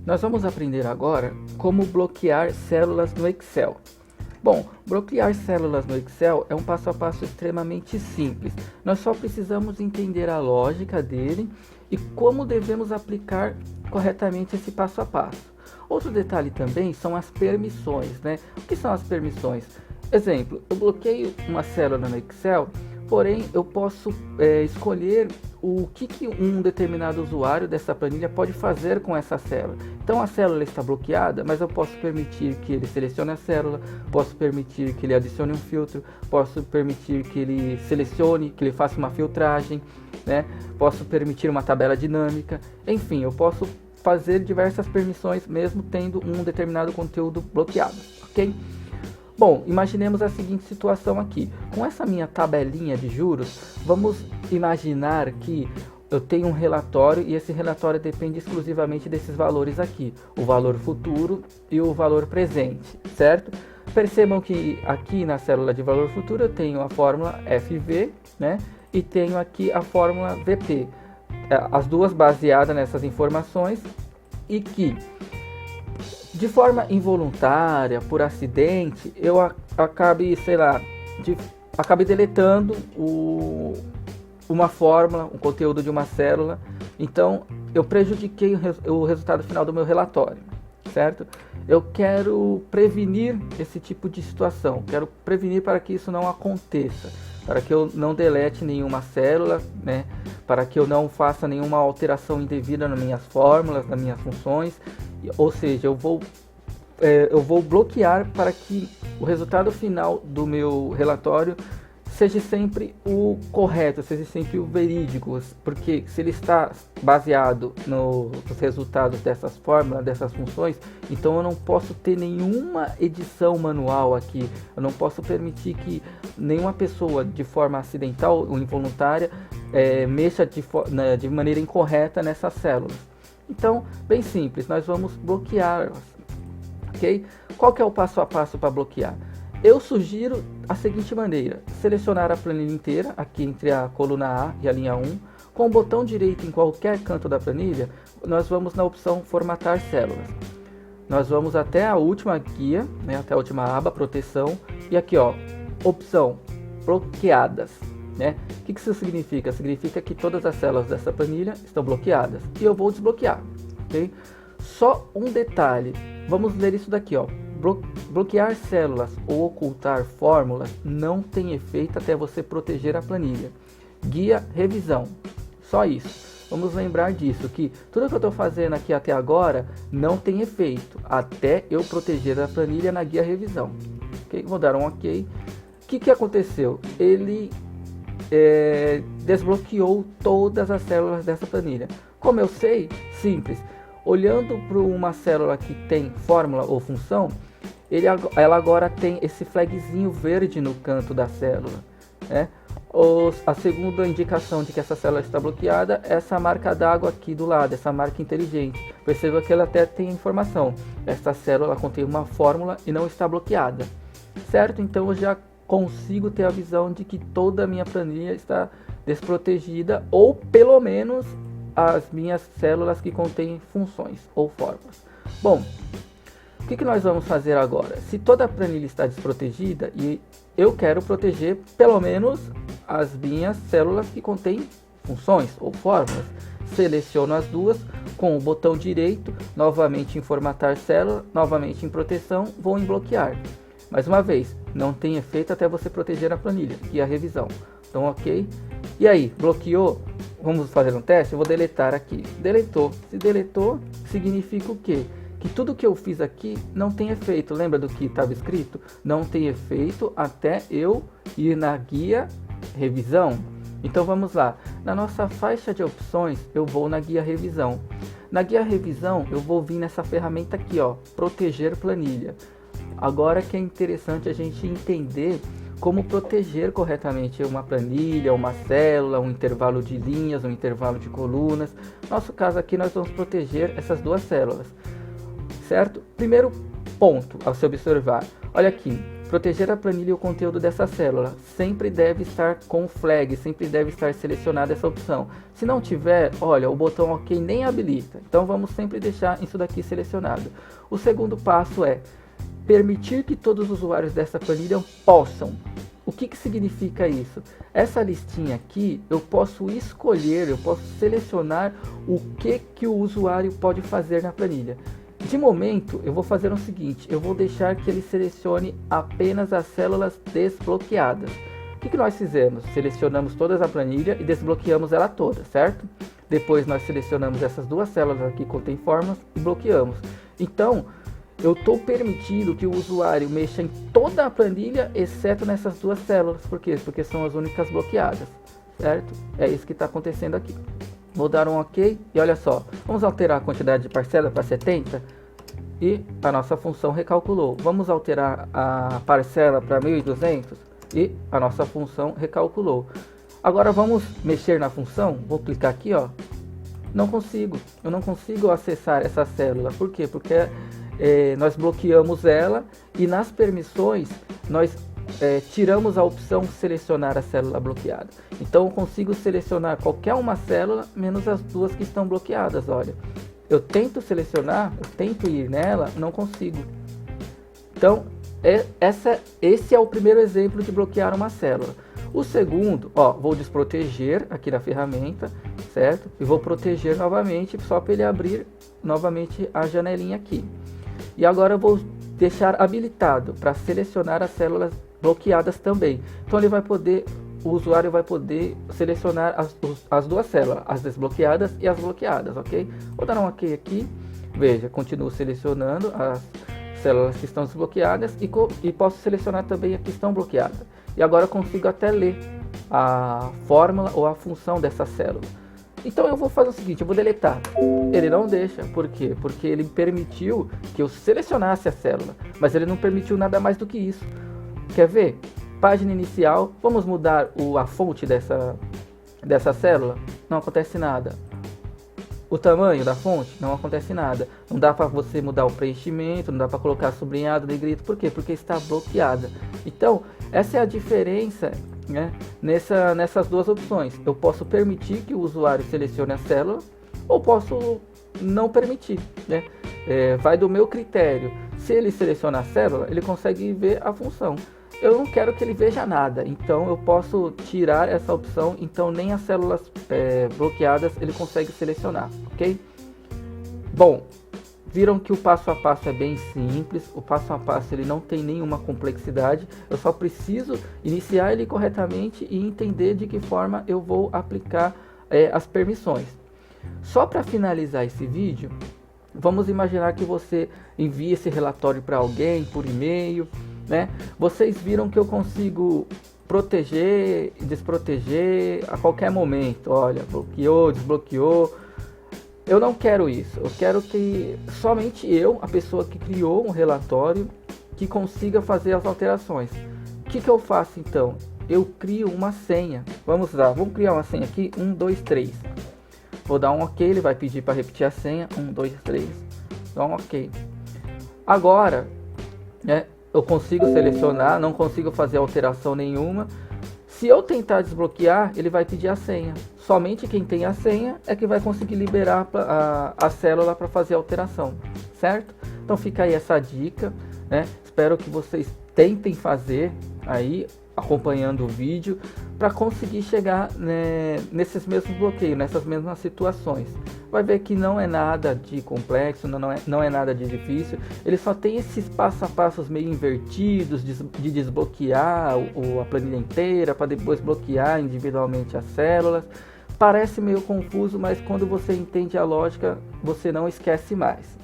Nós vamos aprender agora como bloquear células no Excel. Bom, bloquear células no Excel é um passo a passo extremamente simples. Nós só precisamos entender a lógica dele e como devemos aplicar corretamente esse passo a passo. Outro detalhe também são as permissões, né? O que são as permissões? Exemplo, eu bloqueio uma célula no Excel, porém eu posso escolher o que um determinado usuário dessa planilha pode fazer com essa célula. Então a célula está bloqueada, mas eu posso permitir que ele selecione a célula, posso permitir que ele adicione um filtro, posso permitir que ele selecione, que ele faça uma filtragem, né? Posso permitir uma tabela dinâmica, enfim, eu posso fazer diversas permissões mesmo tendo um determinado conteúdo bloqueado, ok? Bom, imaginemos a seguinte situação aqui. Com essa minha tabelinha de juros, vamos imaginar que eu tenho um relatório e esse relatório depende exclusivamente desses valores aqui, o valor futuro e o valor presente, certo? Percebam que aqui na célula de valor futuro eu tenho a fórmula FV, né? E tenho aqui a fórmula VP, as duas baseadas nessas informações e que de forma involuntária, por acidente, eu acabe, acabe deletando uma fórmula, um conteúdo de uma célula. Então, eu prejudiquei o resultado final do meu relatório, certo? Eu quero prevenir esse tipo de situação, quero prevenir para que isso não aconteça, para que eu não delete nenhuma célula, né? Para que eu não faça nenhuma alteração indevida nas minhas fórmulas, nas minhas funções. Ou seja, eu vou bloquear para que o resultado final do meu relatório seja sempre o correto, seja sempre o verídico, porque se ele está baseado nos resultados dessas fórmulas, dessas funções, então eu não posso ter nenhuma edição manual aqui, eu não posso permitir que nenhuma pessoa de forma acidental ou involuntária mexa de maneira incorreta nessas células. Então, bem simples, nós vamos bloqueá-las, ok? Qual que é o passo a passo para bloquear? Eu sugiro a seguinte maneira: selecionar a planilha inteira, aqui entre a coluna A e a linha 1, com o botão direito em qualquer canto da planilha, nós vamos na opção formatar células. Nós vamos até a última guia, né, até a última aba, proteção, e aqui ó, opção bloqueadas. Né? O que isso significa? Significa que todas as células dessa planilha estão bloqueadas e eu vou desbloquear, ok? Só um detalhe, vamos ler isso daqui, ó. Bloquear células ou ocultar fórmulas não tem efeito até você proteger a planilha. Guia revisão, só isso. Vamos lembrar disso, que tudo que eu estou fazendo aqui até agora não tem efeito até eu proteger a planilha na guia revisão, ok? Vou dar um ok. O que aconteceu? Ele desbloqueou todas as células dessa planilha. Como eu sei? Simples. Olhando para uma célula que tem fórmula ou função, ela agora tem esse flagzinho verde no canto da célula, né? A segunda indicação de que essa célula está bloqueada é essa marca d'água aqui do lado, essa marca inteligente. Perceba que ela até tem informação. Esta célula contém uma fórmula e não está bloqueada, certo? Então eu já consigo ter a visão de que toda a minha planilha está desprotegida, ou pelo menos as minhas células que contêm funções ou fórmulas. Bom, o que nós vamos fazer agora? Se toda a planilha está desprotegida e eu quero proteger pelo menos as minhas células que contêm funções ou fórmulas, seleciono as duas com o botão direito, novamente em formatar célula, novamente em proteção, vou em bloquear. Mais uma vez, não tem efeito até você proteger a planilha, que é a revisão. Então, ok. E aí, bloqueou? Vamos fazer um teste? Eu vou deletar aqui. Deletou. Se deletou, significa o quê? Que tudo que eu fiz aqui não tem efeito. Lembra do que estava escrito? Não tem efeito até eu ir na guia revisão. Então, vamos lá. Na nossa faixa de opções, eu vou na guia revisão. Na guia revisão, eu vou vir nessa ferramenta aqui, ó, proteger planilha. Agora que é interessante a gente entender como proteger corretamente uma planilha, uma célula, um intervalo de linhas, um intervalo de colunas. No nosso caso aqui nós vamos proteger essas duas células, certo? Primeiro ponto a se observar, olha aqui, proteger a planilha e o conteúdo dessa célula. Sempre deve estar com flag, sempre deve estar selecionada essa opção. Se não tiver, olha, o botão OK nem habilita. Então vamos sempre deixar isso daqui selecionado. O segundo passo é permitir que todos os usuários dessa planilha possam. O que significa isso? Essa listinha aqui, eu posso escolher, eu posso selecionar o que o usuário pode fazer na planilha. De momento, eu vou fazer o seguinte, eu vou deixar que ele selecione apenas as células desbloqueadas. O que nós fizemos? Selecionamos todas a planilha e desbloqueamos ela toda, certo? Depois nós selecionamos essas duas células aqui que contém formas e bloqueamos. Então, eu estou permitindo que o usuário mexa em toda a planilha, exceto nessas duas células. Por quê? Porque são as únicas bloqueadas, certo? É isso que está acontecendo aqui. Vou dar um OK e olha só, vamos alterar a quantidade de parcela para 70 e a nossa função recalculou. Vamos alterar a parcela para 1200 e a nossa função recalculou. Agora vamos mexer na função, vou clicar aqui, ó. Não consigo, eu não consigo acessar essa célula. Por quê? Porque nós bloqueamos ela e nas permissões nós tiramos a opção selecionar a célula bloqueada. Então eu consigo selecionar qualquer uma célula menos as duas que estão bloqueadas. Olha, eu tento selecionar, eu tento ir nela, não consigo. Então esse é o primeiro exemplo de bloquear uma célula. O segundo, ó, vou desproteger aqui na ferramenta, certo? E vou proteger novamente só para ele abrir novamente a janelinha aqui. E agora eu vou deixar habilitado para selecionar as células bloqueadas também. Então o usuário vai poder selecionar as duas células, as desbloqueadas e as bloqueadas, ok? Vou dar um OK aqui. Veja, continuo selecionando as células que estão desbloqueadas e posso selecionar também a que estão bloqueadas. E agora eu consigo até ler a fórmula ou a função dessa célula. Então eu vou fazer o seguinte, eu vou deletar. Ele não deixa, por quê? Porque ele permitiu que eu selecionasse a célula, mas ele não permitiu nada mais do que isso. Quer ver? Página inicial, vamos mudar a fonte dessa célula? Não acontece nada. O tamanho da fonte? Não acontece nada. Não dá para você mudar o preenchimento, não dá para colocar sublinhado, negrito. Por quê? Porque está bloqueada. Então, essa é a diferença, né, nessas duas opções. Eu posso permitir que o usuário selecione a célula ou posso não permitir, né? Vai do meu critério. Se ele seleciona a célula, ele consegue ver a função. Eu não quero que ele veja nada, então eu posso tirar essa opção, então nem as células bloqueadas ele consegue selecionar, ok? Bom, viram que o passo a passo é bem simples, o passo a passo ele não tem nenhuma complexidade, eu só preciso iniciar ele corretamente e entender de que forma eu vou aplicar as permissões. Só para finalizar esse vídeo, vamos imaginar que você envie esse relatório para alguém por e-mail, né? Vocês viram que eu consigo proteger e desproteger a qualquer momento. Olha, bloqueou, desbloqueou. Eu não quero isso. Eu quero que somente eu, a pessoa que criou um relatório, que consiga fazer as alterações. O que eu faço então? Eu crio uma senha. Vamos lá, vamos criar uma senha aqui. 1, 2, 3. Vou dar um OK, ele vai pedir para repetir a senha. 1, 2, 3. Dá um OK. Agora, né? Eu consigo selecionar, não consigo fazer alteração nenhuma. Se eu tentar desbloquear, ele vai pedir a senha. Somente quem tem a senha é que vai conseguir liberar a célula para fazer a alteração, certo? Então fica aí essa dica, né? Espero que vocês tentem fazer aí, acompanhando o vídeo, para conseguir chegar, né, nesses mesmos bloqueios, nessas mesmas situações. Vai ver que não é nada de complexo, não é nada de difícil. Ele só tem esses passo a passos meio invertidos de desbloquear a planilha inteira para depois bloquear individualmente as células. Parece meio confuso, mas quando você entende a lógica, você não esquece mais.